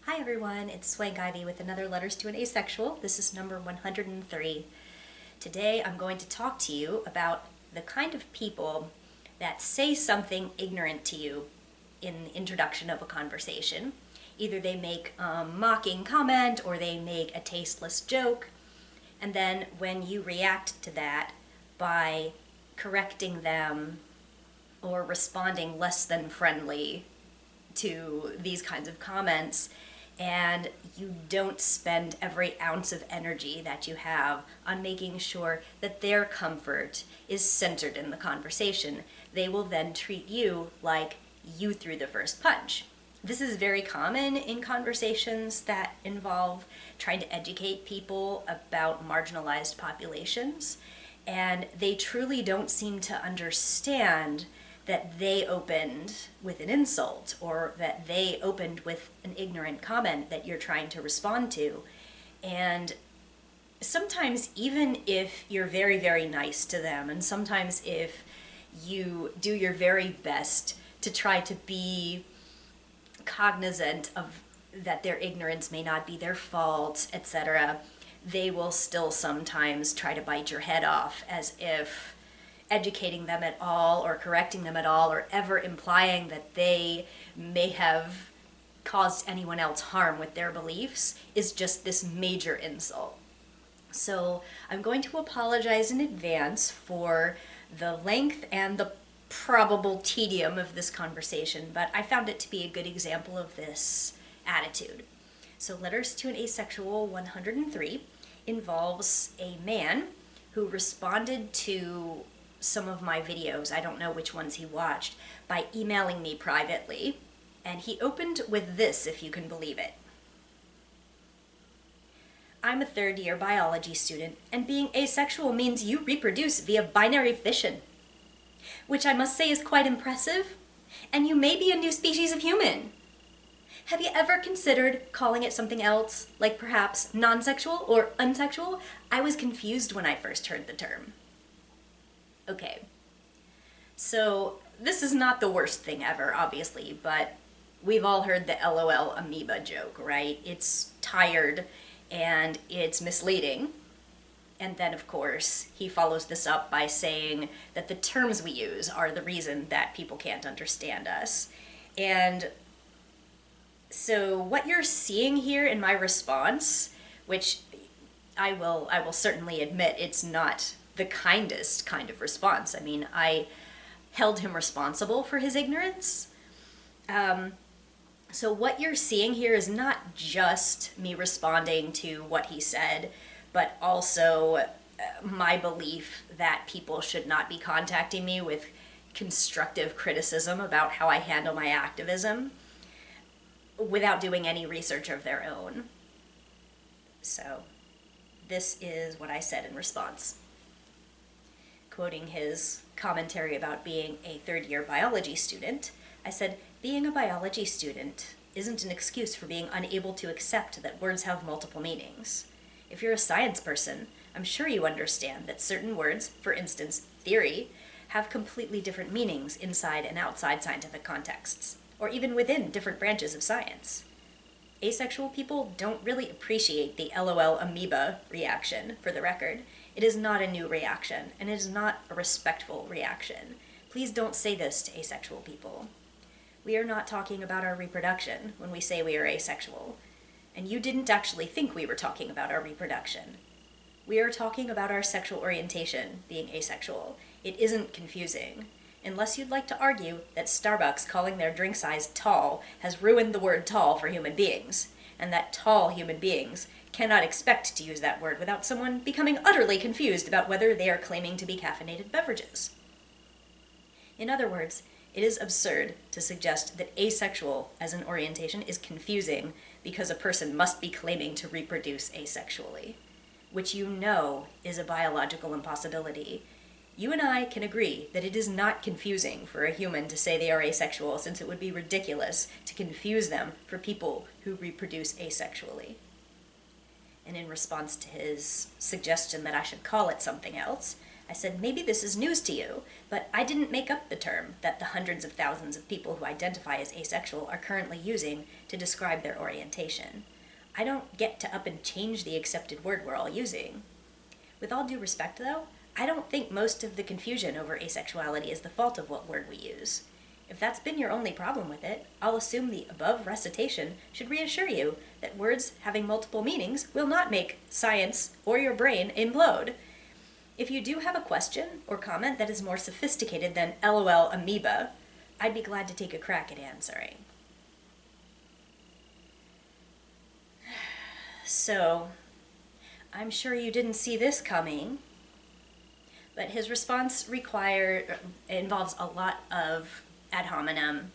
Hi everyone, it's Swank Ivy with another Letters to an Asexual. This is number 103. Today I'm going to talk to you about the kind of people that say something ignorant to you in the introduction of a conversation. Either they make a mocking comment or they make a tasteless joke, and then when you react to that by correcting them or responding less than friendly to these kinds of comments, and you don't spend every ounce of energy that you have on making sure that their comfort is centered in the conversation, they will then treat you like you threw the first punch. This is very common in conversations that involve trying to educate people about marginalized populations, and they truly don't seem to understand that they opened with an insult or that they opened with an ignorant comment that you're trying to respond to. And sometimes even if you're very, very nice to them, and sometimes if you do your very best to try to be cognizant of that their ignorance may not be their fault, etc., they will still sometimes try to bite your head off as if educating them at all or correcting them at all or ever implying that they may have caused anyone else harm with their beliefs is just this major insult. So I'm going to apologize in advance for the length and the probable tedium of this conversation, but I found it to be a good example of this attitude. So Letters to an Asexual 103 involves a man who responded to some of my videos, I don't know which ones he watched, by emailing me privately, and he opened with this, if you can believe it. I'm a third-year biology student, and being asexual means you reproduce via binary fission, which I must say is quite impressive, and you may be a new species of human. Have you ever considered calling it something else, like perhaps non-sexual or unsexual? I was confused when I first heard the term. Okay, so this is not the worst thing ever, obviously, but we've all heard the LOL amoeba joke, right? It's tired and it's misleading. And then, of course, he follows this up by saying that the terms we use are the reason that people can't understand us. And so what you're seeing here in my response, which I will certainly admit it's not the kindest kind of response. I mean, I held him responsible for his ignorance. So what you're seeing here is not just me responding to what he said, but also my belief that people should not be contacting me with constructive criticism about how I handle my activism without doing any research of their own. So this is what I said in response. Quoting his commentary about being a third-year biology student, I said, being a biology student isn't an excuse for being unable to accept that words have multiple meanings. If you're a science person, I'm sure you understand that certain words, for instance, theory, have completely different meanings inside and outside scientific contexts, or even within different branches of science. Asexual people don't really appreciate the LOL amoeba reaction, for the record. It is not a new reaction, and it is not a respectful reaction. Please don't say this to asexual people. We are not talking about our reproduction when we say we are asexual, and you didn't actually think we were talking about our reproduction. We are talking about our sexual orientation, being asexual. It isn't confusing. Unless you'd like to argue that Starbucks calling their drink size tall has ruined the word tall for human beings, and that tall human beings cannot expect to use that word without someone becoming utterly confused about whether they are claiming to be caffeinated beverages. In other words, it is absurd to suggest that asexual as an orientation is confusing because a person must be claiming to reproduce asexually, which you know is a biological impossibility. You and I can agree that it is not confusing for a human to say they are asexual, since it would be ridiculous to confuse them for people who reproduce asexually. And in response to his suggestion that I should call it something else, I said, maybe this is news to you, but I didn't make up the term that the hundreds of thousands of people who identify as asexual are currently using to describe their orientation. I don't get to up and change the accepted word we're all using. With all due respect, though, I don't think most of the confusion over asexuality is the fault of what word we use. If that's been your only problem with it, I'll assume the above recitation should reassure you that words having multiple meanings will not make science or your brain implode. If you do have a question or comment that is more sophisticated than LOL amoeba, I'd be glad to take a crack at answering. So, I'm sure you didn't see this coming, but his response involves a lot of ad hominem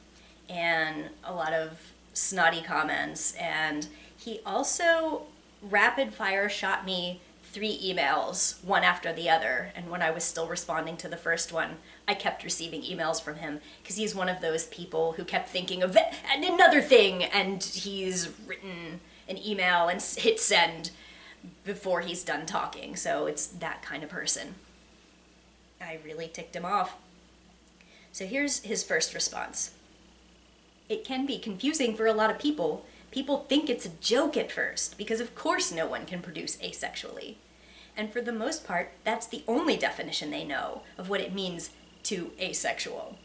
and a lot of snotty comments, and he also rapid fire shot me 3 emails, one after the other, and when I was still responding to the first one, I kept receiving emails from him, because he's one of those people who kept thinking of and another thing, and he's written an email and hit send before he's done talking, so it's that kind of person. I really ticked him off. So here's his first response. It can be confusing for a lot of people. People think it's a joke at first, because of course no one can produce asexually. And for the most part, that's the only definition they know of what it means to asexual.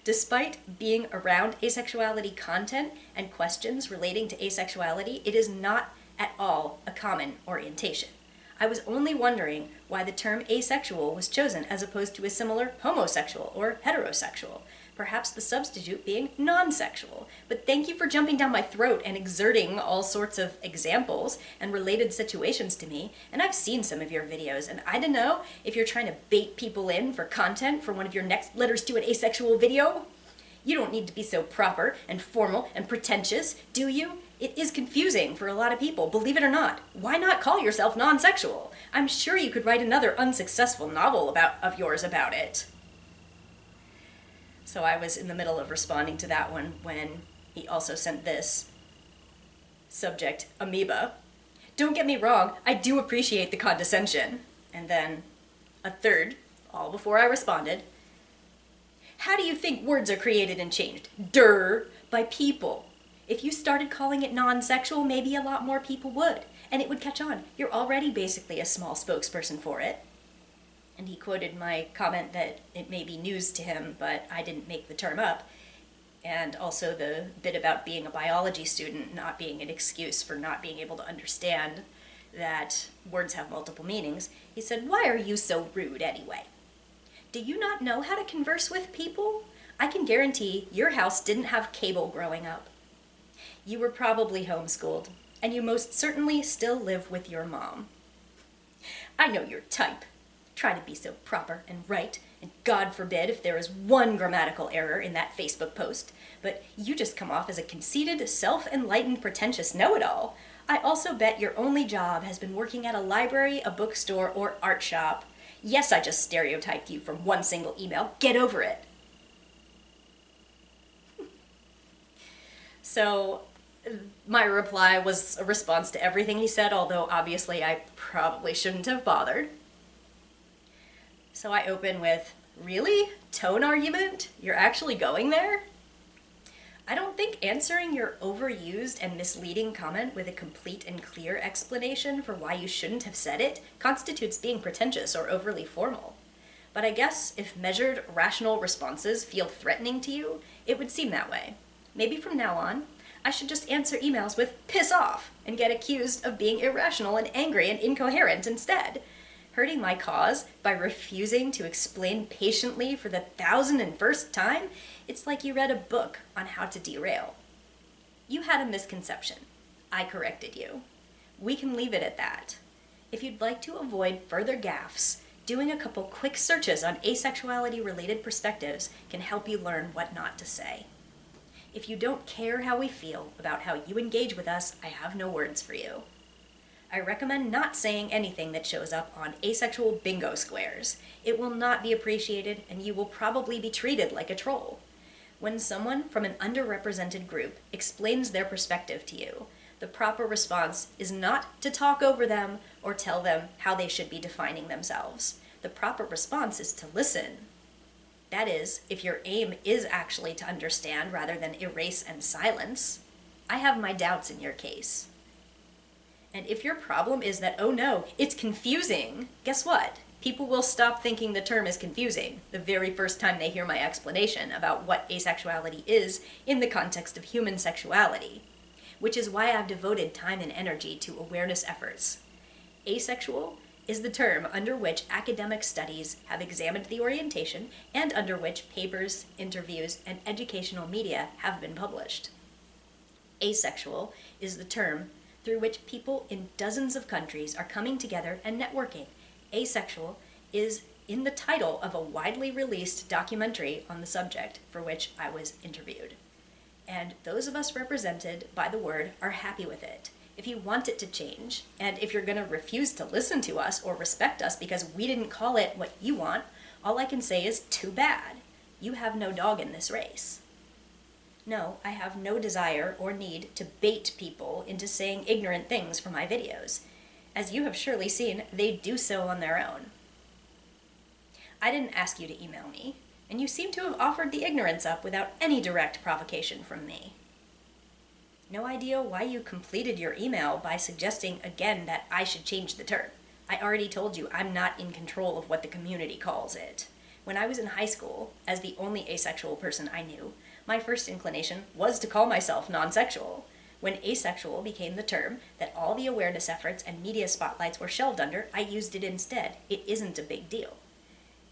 Despite being around asexuality content and questions relating to asexuality, it is not at all a common orientation. I was only wondering why the term asexual was chosen as opposed to a similar homosexual or heterosexual, perhaps the substitute being non-sexual. But thank you for jumping down my throat and exerting all sorts of examples and related situations to me, and I've seen some of your videos, and I don't know if you're trying to bait people in for content for one of your next Letters to an Asexual video. You don't need to be so proper and formal and pretentious, do you? It is confusing for a lot of people, believe it or not. Why not call yourself non-sexual? I'm sure you could write another unsuccessful novel of yours about it. So I was in the middle of responding to that one when he also sent this. Subject, amoeba. Don't get me wrong, I do appreciate the condescension. And then a third, all before I responded. How do you think words are created and changed? By people. If you started calling it non-sexual, maybe a lot more people would, and it would catch on. You're already basically a small spokesperson for it. And he quoted my comment that it may be news to him, but I didn't make the term up. And also the bit about being a biology student not being an excuse for not being able to understand that words have multiple meanings. He said, "Why are you so rude anyway? Do you not know how to converse with people? I can guarantee your house didn't have cable growing up. You were probably homeschooled, and you most certainly still live with your mom. I know your type. Try to be so proper and right, and God forbid if there is one grammatical error in that Facebook post, but you just come off as a conceited, self-enlightened, pretentious know-it-all. I also bet your only job has been working at a library, a bookstore, or art shop. Yes, I just stereotyped you from one single email. Get over it." So my reply was a response to everything he said, although obviously I probably shouldn't have bothered. So I open with, "Really? Tone argument? You're actually going there?" I don't think answering your overused and misleading comment with a complete and clear explanation for why you shouldn't have said it constitutes being pretentious or overly formal. But I guess if measured, rational responses feel threatening to you, it would seem that way. Maybe from now on, I should just answer emails with "piss off" and get accused of being irrational and angry and incoherent instead. Hurting my cause by refusing to explain patiently for the 1,001st time, it's like you read a book on how to derail. You had a misconception. I corrected you. We can leave it at that. If you'd like to avoid further gaffes, doing a couple quick searches on asexuality-related perspectives can help you learn what not to say. If you don't care how we feel about how you engage with us, I have no words for you. I recommend not saying anything that shows up on asexual bingo squares. It will not be appreciated, and you will probably be treated like a troll. When someone from an underrepresented group explains their perspective to you, the proper response is not to talk over them or tell them how they should be defining themselves. The proper response is to listen. That is, if your aim is actually to understand rather than erase and silence. I have my doubts in your case. And if your problem is that, oh no, it's confusing, guess what? People will stop thinking the term is confusing the very first time they hear my explanation about what asexuality is in the context of human sexuality, which is why I've devoted time and energy to awareness efforts. Asexual is the term under which academic studies have examined the orientation and under which papers, interviews, and educational media have been published. Asexual is the term through which people in dozens of countries are coming together and networking. Asexual is in the title of a widely released documentary on the subject for which I was interviewed. And those of us represented by the word are happy with it. If you want it to change, and if you're going to refuse to listen to us or respect us because we didn't call it what you want, all I can say is too bad. You have no dog in this race. No, I have no desire or need to bait people into saying ignorant things for my videos. As you have surely seen, they do so on their own. I didn't ask you to email me, and you seem to have offered the ignorance up without any direct provocation from me. No idea why you completed your email by suggesting again that I should change the term. I already told you I'm not in control of what the community calls it. When I was in high school, as the only asexual person I knew, my first inclination was to call myself non-sexual. When asexual became the term that all the awareness efforts and media spotlights were shelved under, I used it instead. It isn't a big deal.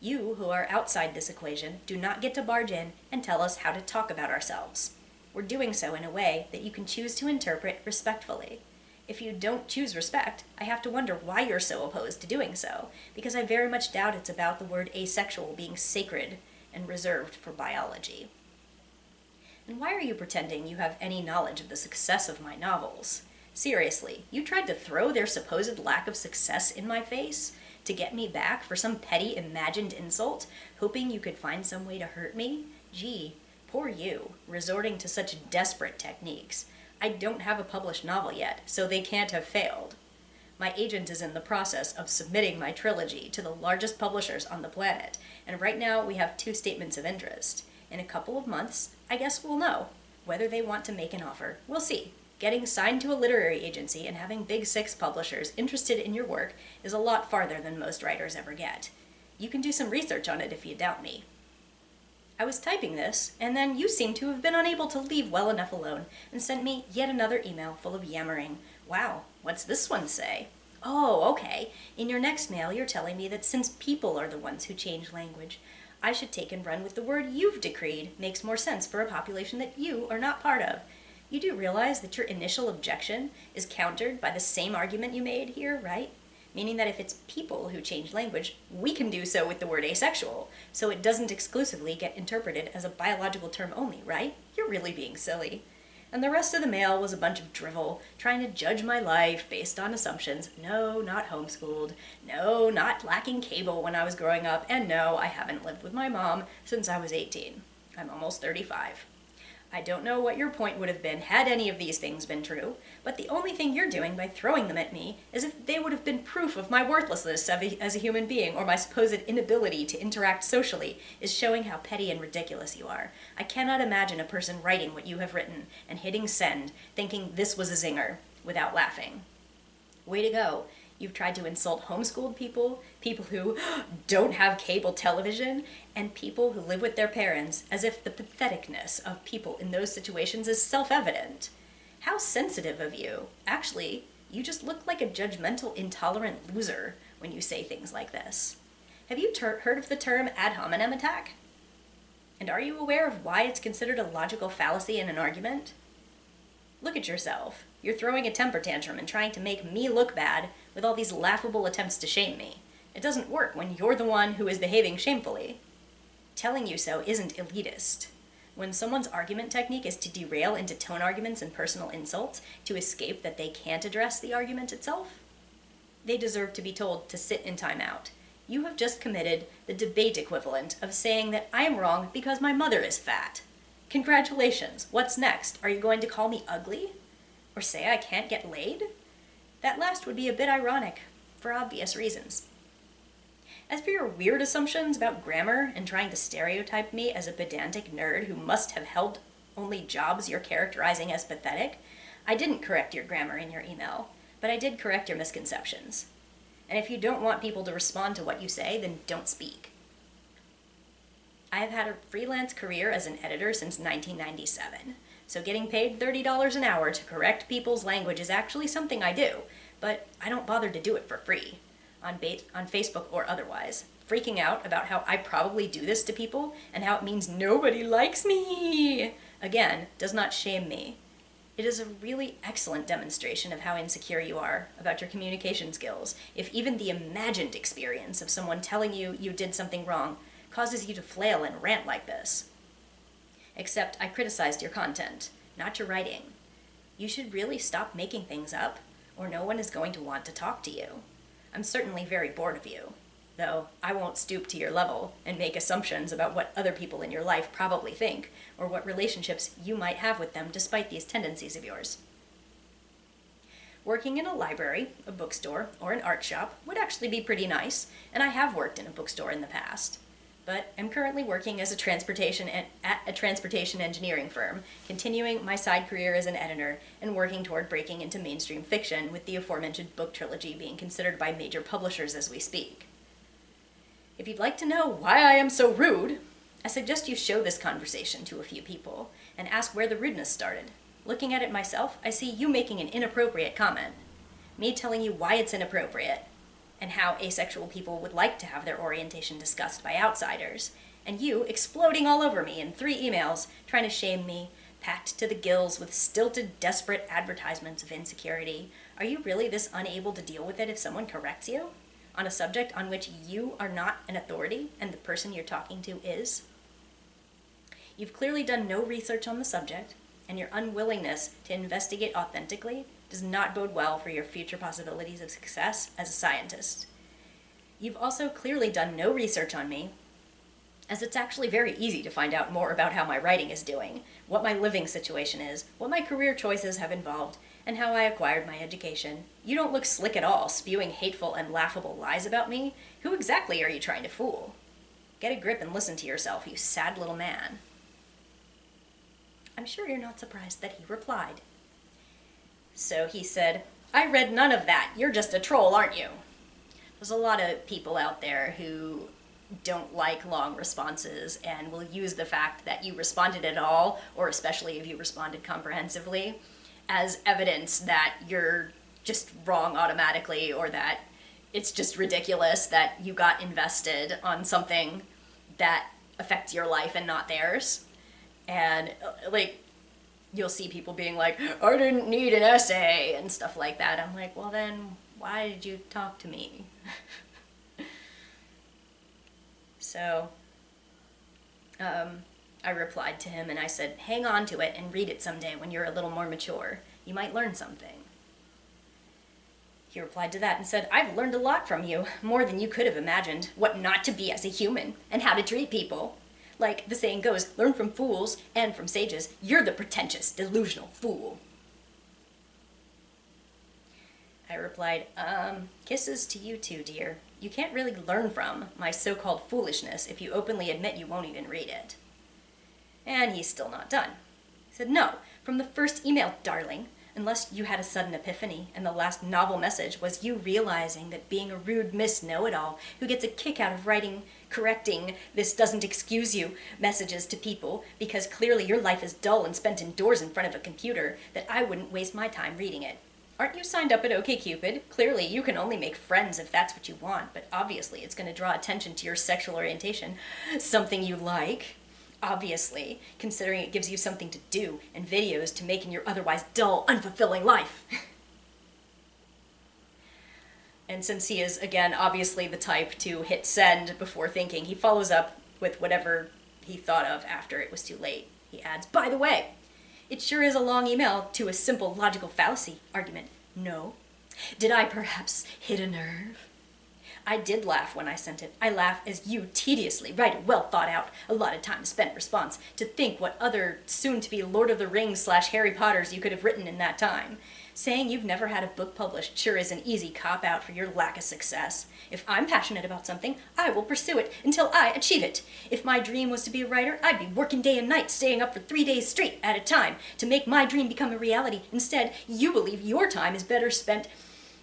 You, who are outside this equation, do not get to barge in and tell us how to talk about ourselves. We're doing so in a way that you can choose to interpret respectfully. If you don't choose respect, I have to wonder why you're so opposed to doing so, because I very much doubt it's about the word asexual being sacred and reserved for biology. And why are you pretending you have any knowledge of the success of my novels? Seriously, you tried to throw their supposed lack of success in my face to get me back for some petty imagined insult, hoping you could find some way to hurt me? Gee, poor you, resorting to such desperate techniques. I don't have a published novel yet, so they can't have failed. My agent is in the process of submitting my trilogy to the largest publishers on the planet, and right now we have 2 statements of interest. In a couple of months, I guess we'll know whether they want to make an offer. We'll see. Getting signed to a literary agency and having Big 6 publishers interested in your work is a lot farther than most writers ever get. You can do some research on it if you doubt me. I was typing this, and then you seem to have been unable to leave well enough alone and sent me yet another email full of yammering. Wow, what's this one say? Oh, okay. In your next mail, you're telling me that since people are the ones who change language, I should take and run with the word you've decreed makes more sense for a population that you are not part of. You do realize that your initial objection is countered by the same argument you made here, right? Meaning that if it's people who change language, we can do so with the word asexual, so it doesn't exclusively get interpreted as a biological term only, right? You're really being silly. And the rest of the mail was a bunch of drivel, trying to judge my life based on assumptions. No, not homeschooled. No, not lacking cable when I was growing up. And no, I haven't lived with my mom since I was 18. I'm almost 35. I don't know what your point would have been had any of these things been true, but the only thing you're doing by throwing them at me is if they would have been proof of my worthlessness as a human being or my supposed inability to interact socially is showing how petty and ridiculous you are. I cannot imagine a person writing what you have written and hitting send thinking this was a zinger without laughing. Way to go. You've tried to insult homeschooled people, people who don't have cable television, and people who live with their parents as if the patheticness of people in those situations is self-evident. How sensitive of you. Actually, you just look like a judgmental, intolerant loser when you say things like this. Have you heard of the term ad hominem attack? And are you aware of why it's considered a logical fallacy in an argument? Look at yourself. You're throwing a temper tantrum and trying to make me look bad with all these laughable attempts to shame me. It doesn't work when you're the one who is behaving shamefully. Telling you so isn't elitist. When someone's argument technique is to derail into tone arguments and personal insults to escape that they can't address the argument itself, they deserve to be told to sit in timeout. You have just committed the debate equivalent of saying that I am wrong because my mother is fat. Congratulations. What's next? Are you going to call me ugly? Or say I can't get laid? That last would be a bit ironic, for obvious reasons. As for your weird assumptions about grammar and trying to stereotype me as a pedantic nerd who must have held only jobs you're characterizing as pathetic, I didn't correct your grammar in your email, but I did correct your misconceptions. And if you don't want people to respond to what you say, then don't speak. I have had a freelance career as an editor since 1997, so getting paid $30 an hour to correct people's language is actually something I do, but I don't bother to do it for free, on Facebook or otherwise, freaking out about how I probably do this to people and how it means nobody likes me, again, does not shame me. It is a really excellent demonstration of how insecure you are about your communication skills if even the imagined experience of someone telling you you did something wrong causes you to flail and rant like this. Except I criticized your content, not your writing. You should really stop making things up, or no one is going to want to talk to you. I'm certainly very bored of you, though I won't stoop to your level and make assumptions about what other people in your life probably think, or what relationships you might have with them despite these tendencies of yours. Working in a library, a bookstore, or an art shop would actually be pretty nice, and I have worked in a bookstore in the past. But I'm currently working as at a transportation engineering firm, continuing my side career as an editor and working toward breaking into mainstream fiction, with the aforementioned book trilogy being considered by major publishers as we speak. If you'd like to know why I am so rude, I suggest you show this conversation to a few people and ask where the rudeness started. Looking at it myself, I see you making an inappropriate comment, me telling you why it's inappropriate, and how asexual people would like to have their orientation discussed by outsiders, and you exploding all over me in 3 emails trying to shame me, packed to the gills with stilted, desperate advertisements of insecurity. Are you really this unable to deal with it if someone corrects you on a subject on which you are not an authority and the person you're talking to is? You've clearly done no research on the subject, and your unwillingness to investigate authentically does not bode well for your future possibilities of success as a scientist. You've also clearly done no research on me, as it's actually very easy to find out more about how my writing is doing, what my living situation is, what my career choices have involved, and how I acquired my education. You don't look slick at all, spewing hateful and laughable lies about me. Who exactly are you trying to fool? Get a grip and listen to yourself, you sad little man. I'm sure you're not surprised that he replied. So he said, I read none of that. You're just a troll, aren't you? There's a lot of people out there who don't like long responses and will use the fact that you responded at all, or especially if you responded comprehensively, as evidence that you're just wrong automatically, or that it's just ridiculous that you got invested on something that affects your life and not theirs. And you'll see people being like, I didn't need an essay and stuff like that. I'm like, well then, why did you talk to me? So, I replied to him and I said, hang on to it and read it someday when you're a little more mature. You might learn something. He replied to that and said, I've learned a lot from you, more than you could have imagined, what not to be as a human, and how to treat people. Like the saying goes, learn from fools and from sages. You're the pretentious, delusional fool. I replied, kisses to you too, dear. You can't really learn from my so-called foolishness if you openly admit you won't even read it. And he's still not done. He said, no, from the first email, darling, unless you had a sudden epiphany and the last novel message was you realizing that being a rude Miss Know-It-all who gets a kick out of correcting this doesn't excuse you messages to people because clearly your life is dull and spent indoors in front of a computer, that I wouldn't waste my time reading it. Aren't you signed up at OkCupid? Clearly you can only make friends if that's what you want, but obviously it's going to draw attention to your sexual orientation, something you like. Obviously, considering it gives you something to do and videos to make in your otherwise dull, unfulfilling life. And since he is, again, obviously the type to hit send before thinking, he follows up with whatever he thought of after it was too late. He adds, by the way, it sure is a long email to a simple logical fallacy argument. No. Did I perhaps hit a nerve? I did laugh when I sent it. I laugh as you tediously write a well thought out, a lot of time spent response to think what other soon-to-be Lord of the Rings / Harry Potters you could have written in that time. Saying you've never had a book published sure is an easy cop-out for your lack of success. If I'm passionate about something, I will pursue it until I achieve it. If my dream was to be a writer, I'd be working day and night, staying up for 3 days straight at a time to make my dream become a reality. Instead, you believe your time is better spent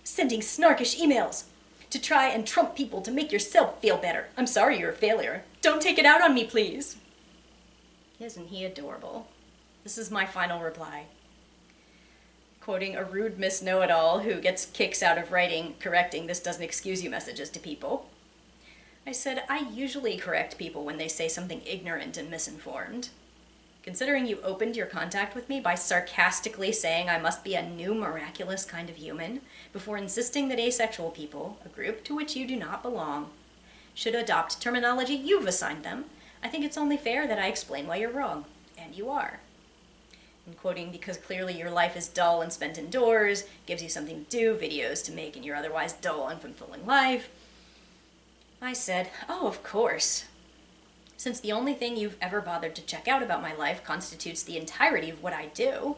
sending snarkish emails to try and trump people to make yourself feel better. I'm sorry you're a failure. Don't take it out on me, please. Isn't he adorable? This is my final reply. Quoting a rude Miss Know-It-All who gets kicks out of writing, correcting "this doesn't excuse you" messages to people. I said, I usually correct people when they say something ignorant and misinformed. Considering you opened your contact with me by sarcastically saying I must be a new miraculous kind of human, before insisting that asexual people, a group to which you do not belong, should adopt terminology you've assigned them, I think it's only fair that I explain why you're wrong. And you are. And quoting, because clearly your life is dull and spent indoors, gives you something to do, videos to make in your otherwise dull, unfulfilling life, I said, oh, of course. Since the only thing you've ever bothered to check out about my life constitutes the entirety of what I do,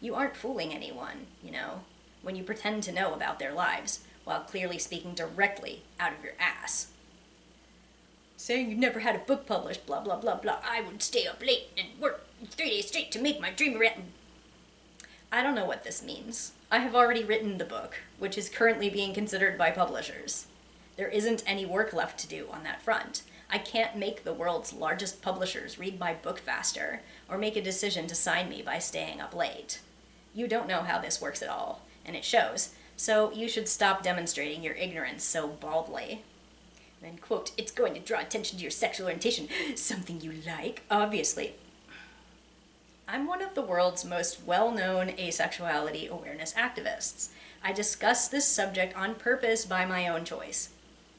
you aren't fooling anyone, you know, when you pretend to know about their lives, while clearly speaking directly out of your ass. Saying you never had a book published, blah, blah, blah, blah. I would stay up late and work 3 days straight to make my dream a reality. I don't know what this means. I have already written the book, which is currently being considered by publishers. There isn't any work left to do on that front. I can't make the world's largest publishers read my book faster, or make a decision to sign me by staying up late. You don't know how this works at all, and it shows, so you should stop demonstrating your ignorance so baldly. Then, quote, it's going to draw attention to your sexual orientation, something you like, obviously. I'm one of the world's most well-known asexuality awareness activists. I discuss this subject on purpose by my own choice.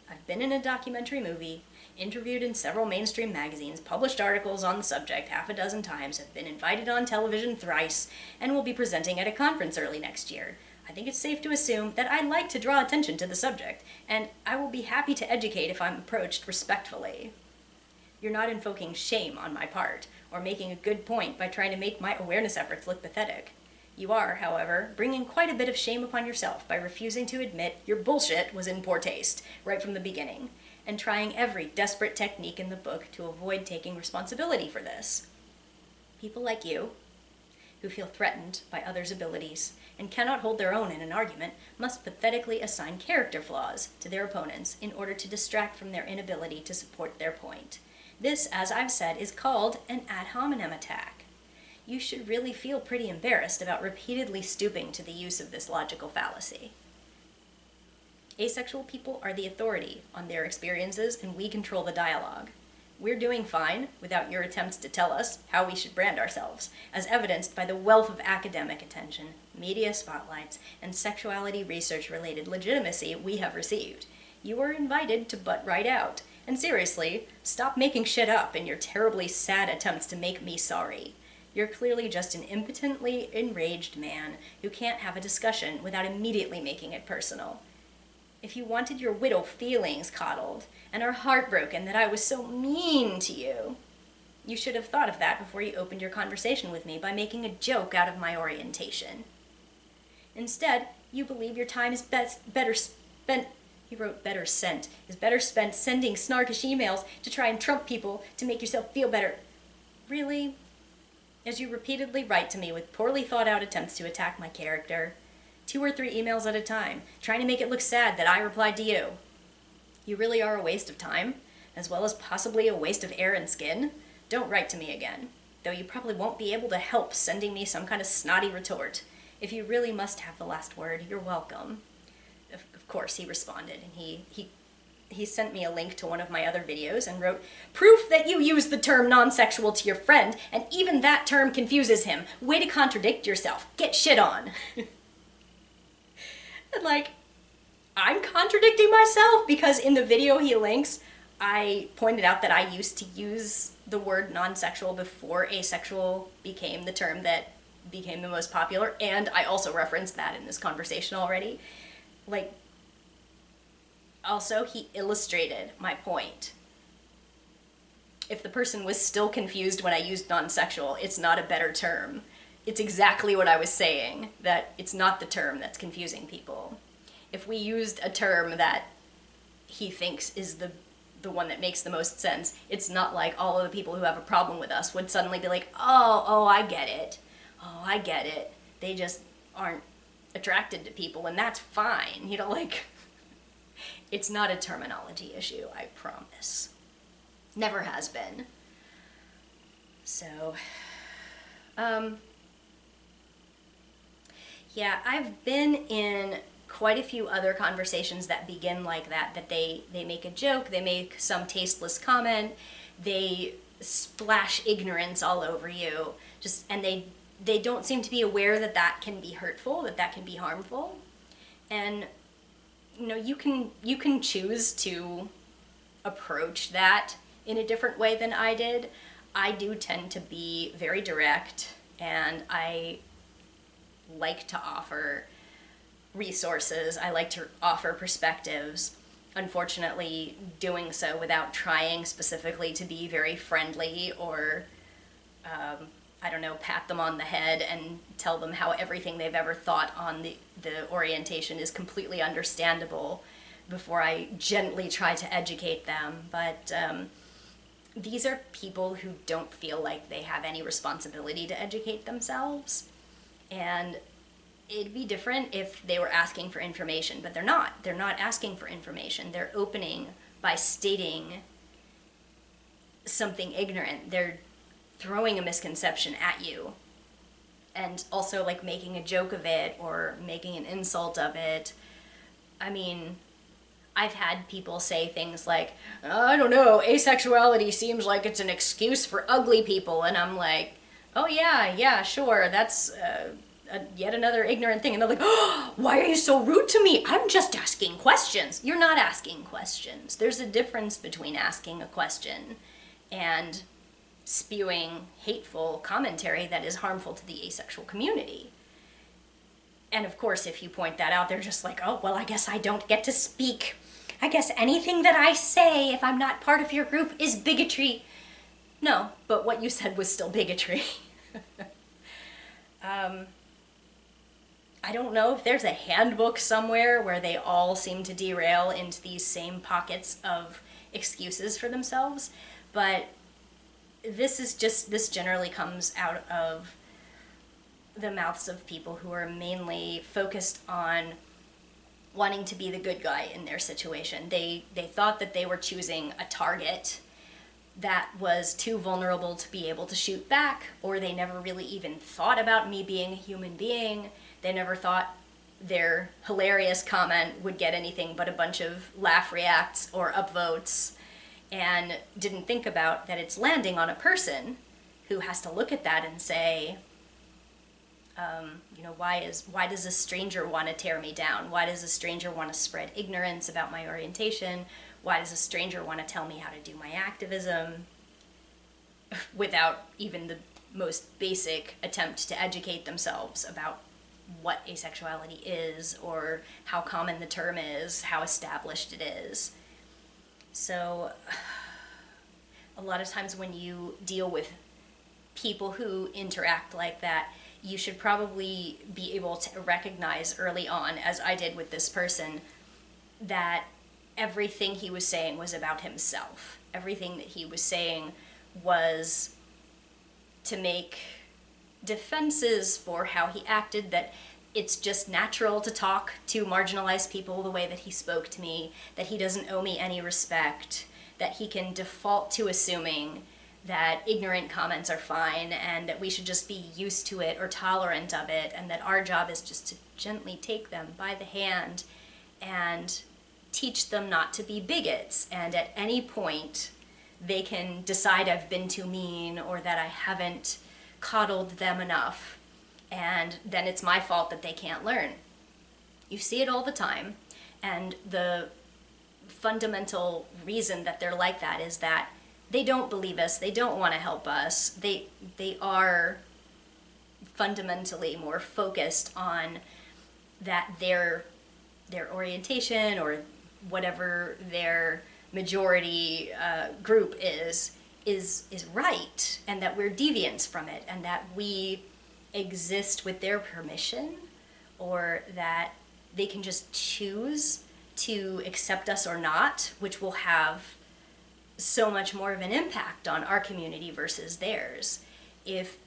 I've been in a documentary movie, interviewed in several mainstream magazines, published articles on the subject half a dozen times, have been invited on television thrice, and will be presenting at a conference early next year. I think it's safe to assume that I like to draw attention to the subject, and I will be happy to educate if I'm approached respectfully. You're not invoking shame on my part, or making a good point by trying to make my awareness efforts look pathetic. You are, however, bringing quite a bit of shame upon yourself by refusing to admit your bullshit was in poor taste right from the beginning, and trying every desperate technique in the book to avoid taking responsibility for this. People like you, who feel threatened by others' abilities and cannot hold their own in an argument, must pathetically assign character flaws to their opponents in order to distract from their inability to support their point. This, as I've said, is called an ad hominem attack. You should really feel pretty embarrassed about repeatedly stooping to the use of this logical fallacy. Asexual people are the authority on their experiences, and we control the dialogue. We're doing fine without your attempts to tell us how we should brand ourselves, as evidenced by the wealth of academic attention, media spotlights, and sexuality research-related legitimacy we have received. You are invited to butt right out. And seriously, stop making shit up in your terribly sad attempts to make me sorry. You're clearly just an impotently enraged man who can't have a discussion without immediately making it personal. If you wanted your widow feelings coddled and are heartbroken that I was so mean to you, you should have thought of that before you opened your conversation with me by making a joke out of my orientation. Instead, you believe your time is better spent, he wrote better sent, is better spent sending snarkish emails to try and trump people to make yourself feel better. Really? As you repeatedly write to me with poorly thought out attempts to attack my character, 2 or 3 emails at a time, trying to make it look sad that I replied to you. You really are a waste of time, as well as possibly a waste of air and skin. Don't write to me again, though you probably won't be able to help sending me some kind of snotty retort. If you really must have the last word, you're welcome. Of course, he responded, and he sent me a link to one of my other videos and wrote, "Proof that you use the term non-sexual to your friend, and even that term confuses him. Way to contradict yourself. Get shit on." And like, I'm contradicting myself because in the video he links, I pointed out that I used to use the word non-sexual before asexual became the term that became the most popular, and I also referenced that in this conversation already. Like, Also, he illustrated my point. If the person was still confused when I used non-sexual, it's not a better term. It's exactly what I was saying, that it's not the term that's confusing people. If we used a term that he thinks is the one that makes the most sense, it's not like all of the people who have a problem with us would suddenly be like, oh, I get it. Oh, I get it. They just aren't attracted to people, and that's fine. You know, like, it's not a terminology issue, I promise. Never has been. So, yeah, I've been in quite a few other conversations that begin like that, that they make a joke, they make some tasteless comment, they splash ignorance all over you, and they don't seem to be aware that that can be hurtful, that can be harmful. And you know, you can choose to approach that in a different way than I did. I do tend to be very direct, and I like to offer resources. I like to offer perspectives. Unfortunately, doing so without trying specifically to be very friendly or, I don't know, pat them on the head and tell them how everything they've ever thought on the orientation is completely understandable before I gently try to educate them. But these are people who don't feel like they have any responsibility to educate themselves. And it'd be different if they were asking for information, but they're not. They're not asking for information. They're opening by stating something ignorant. They're throwing a misconception at you, and also like making a joke of it or making an insult of it. I mean, I've had people say things like, I don't know, asexuality seems like it's an excuse for ugly people, and I'm like, oh yeah, sure, that's yet another ignorant thing. And they're like, oh, why are you so rude to me? I'm just asking questions. You're not asking questions. There's a difference between asking a question and spewing hateful commentary that is harmful to the asexual community. And of course, if you point that out, they're just like, oh, well, I guess I don't get to speak. I guess anything that I say, if I'm not part of your group, is bigotry. No, but what you said was still bigotry. I don't know if there's a handbook somewhere where they all seem to derail into these same pockets of excuses for themselves, but this generally comes out of the mouths of people who are mainly focused on wanting to be the good guy in their situation. They thought that they were choosing a target that was too vulnerable to be able to shoot back, or they never really even thought about me being a human being. They never thought their hilarious comment would get anything but a bunch of laugh reacts or upvotes, and didn't think about that it's landing on a person who has to look at that and say, why does a stranger want to tear me down? Why does a stranger want to spread ignorance about my orientation? Why does a stranger want to tell me how to do my activism without even the most basic attempt to educate themselves about what asexuality is, or how common the term is, how established it is? So a lot of times when you deal with people who interact like that, you should probably be able to recognize early on, as I did with this person, that everything he was saying was about himself. Everything that he was saying was to make defenses for how he acted, that it's just natural to talk to marginalized people the way that he spoke to me, that he doesn't owe me any respect, that he can default to assuming that ignorant comments are fine and that we should just be used to it or tolerant of it, and that our job is just to gently take them by the hand and teach them not to be bigots, and at any point they can decide I've been too mean or that I haven't coddled them enough, and then it's my fault that they can't learn. You see it all the time, and the fundamental reason that they're like that is that they don't believe us, they don't want to help us, they are fundamentally more focused on that their orientation or whatever their majority group is right, and that we're deviants from it, and that we exist with their permission, or that they can just choose to accept us or not, which will have so much more of an impact on our community versus theirs. If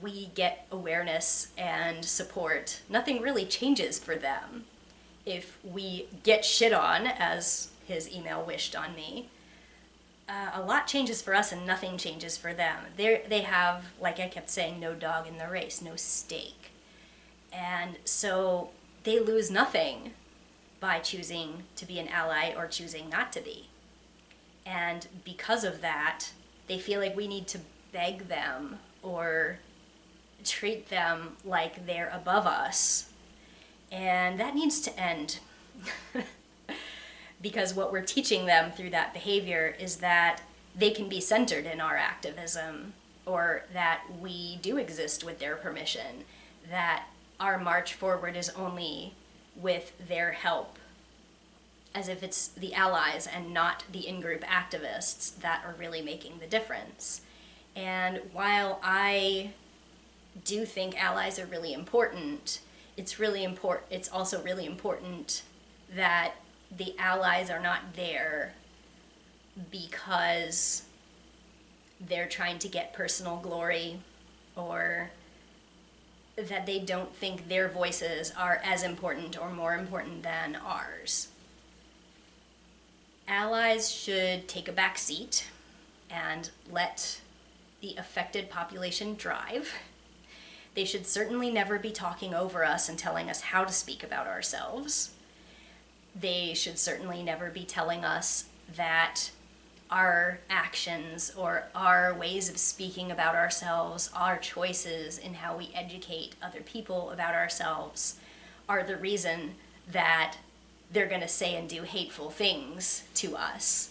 we get awareness and support, nothing really changes for them. If we get shit on, as his email wished on me, a lot changes for us and nothing changes for them. They have, like I kept saying, no dog in the race, no stake. And so they lose nothing by choosing to be an ally or choosing not to be. And because of that, they feel like we need to beg them or treat them like they're above us. And that needs to end. Because what we're teaching them through that behavior is that they can be centered in our activism, or that we do exist with their permission, that our march forward is only with their help, as if it's the allies and not the in-group activists that are really making the difference. And while I do think allies are really important, it's also really important that the allies are not there because they're trying to get personal glory, or that they don't think their voices are as important or more important than ours. Allies should take a back seat and let the affected population drive. They should certainly never be talking over us and telling us how to speak about ourselves. They should certainly never be telling us that our actions or our ways of speaking about ourselves, our choices in how we educate other people about ourselves, are the reason that they're going to say and do hateful things to us.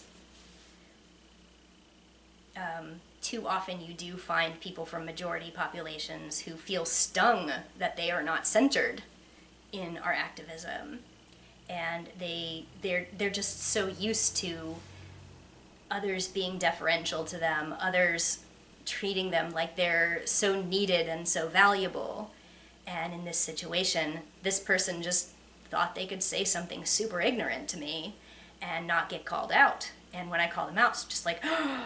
Too often you do find people from majority populations who feel stung that they are not centered in our activism. And they're just so used to others being deferential to them, others treating them like they're so needed and so valuable. And in this situation, this person just thought they could say something super ignorant to me and not get called out. And when I called them out, it's just like, oh,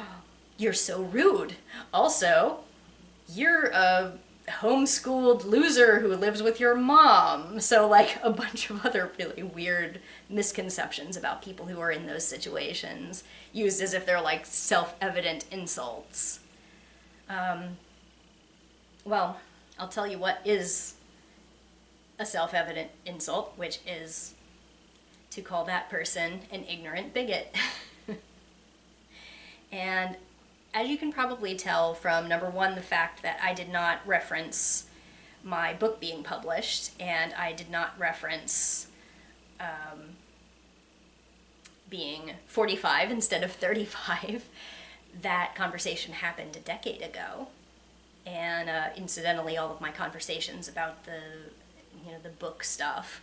you're so rude. Also, you're a homeschooled loser who lives with your mom. So like a bunch of other really weird misconceptions about people who are in those situations, used as if they're like self-evident insults. Well, I'll tell you what is a self-evident insult, which is to call that person an ignorant bigot. And as you can probably tell from, number one, the fact that I did not reference my book being published, and I did not reference being 45 instead of 35, that conversation happened a decade ago. And incidentally, all of my conversations about the book stuff,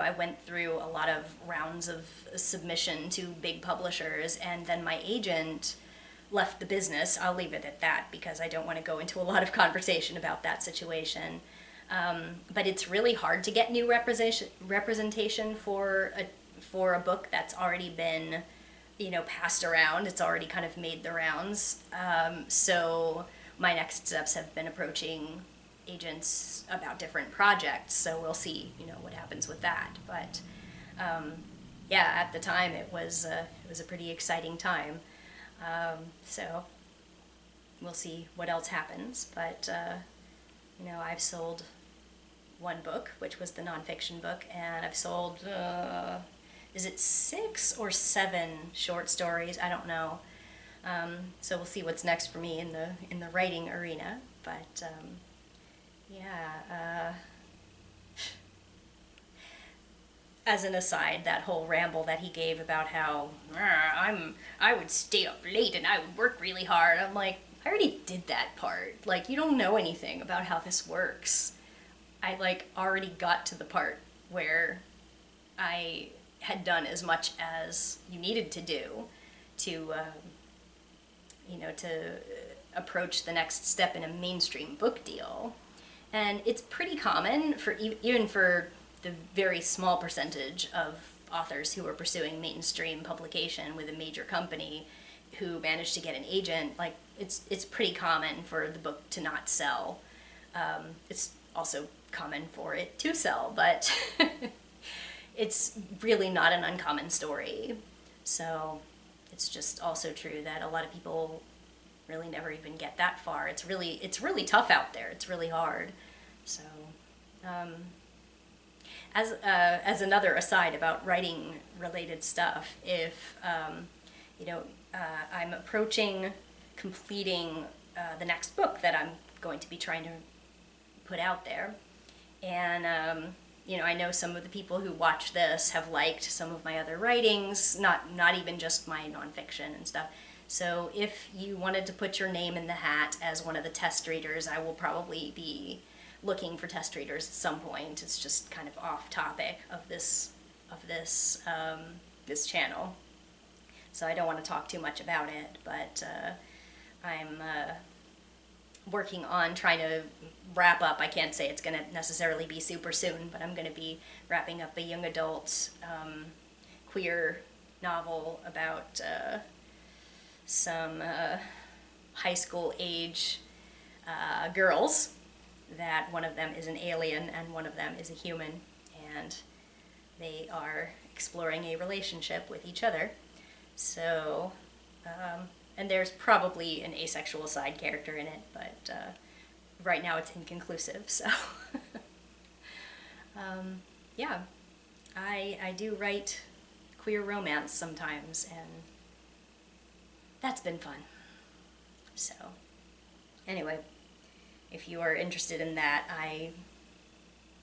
I went through a lot of rounds of submission to big publishers, and then my agent left the business. I'll leave it at that because I don't want to go into a lot of conversation about that situation. But it's really hard to get new representation for a book that's already been, passed around. It's already kind of made the rounds. So my next steps have been approaching agents about different projects, so we'll see, what happens with that. But at the time it was a pretty exciting time. So we'll see what else happens. But I've sold one book, which was the nonfiction book, and I've sold is it 6 or 7 short stories? I don't know. So we'll see what's next for me in the writing arena. But as an aside, that whole ramble that he gave about how I would stay up late and I would work really hard, I'm like, I already did that part. Like, you don't know anything about how this works. I already got to the part where I had done as much as you needed to do to, to approach the next step in a mainstream book deal. And it's pretty common for even for the very small percentage of authors who are pursuing mainstream publication with a major company who manage to get an agent. Like it's pretty common for the book to not sell. It's also common for it to sell, but it's really not an uncommon story. So it's just also true that a lot of people really never even get that far. It's really tough out there. It's really hard. So, as another aside about writing related stuff, if I'm approaching completing the next book that I'm going to be trying to put out there, and I know some of the people who watch this have liked some of my other writings, not even just my nonfiction and stuff. So if you wanted to put your name in the hat as one of the test readers, I will probably be looking for test readers at some point. It's just kind of off topic of this this channel, so I don't want to talk too much about it. But I'm working on trying to wrap up. I can't say it's going to necessarily be super soon, but I'm going to be wrapping up a young adult queer novel about some high school age girls, that one of them is an alien and one of them is a human, and they are exploring a relationship with each other. So, and there's probably an asexual side character in it, but right now it's inconclusive, so. Yeah, I do write queer romance sometimes, and that's been fun. So, anyway, if you are interested in that, I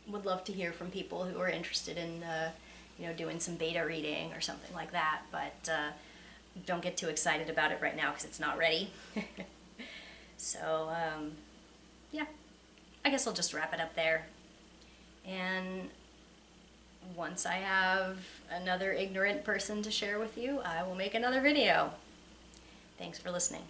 would love to hear from people who are interested in, doing some beta reading or something like that, but don't get too excited about it right now because it's not ready. So, yeah, I guess I'll just wrap it up there. And once I have another ignorant person to share with you, I will make another video. Thanks for listening.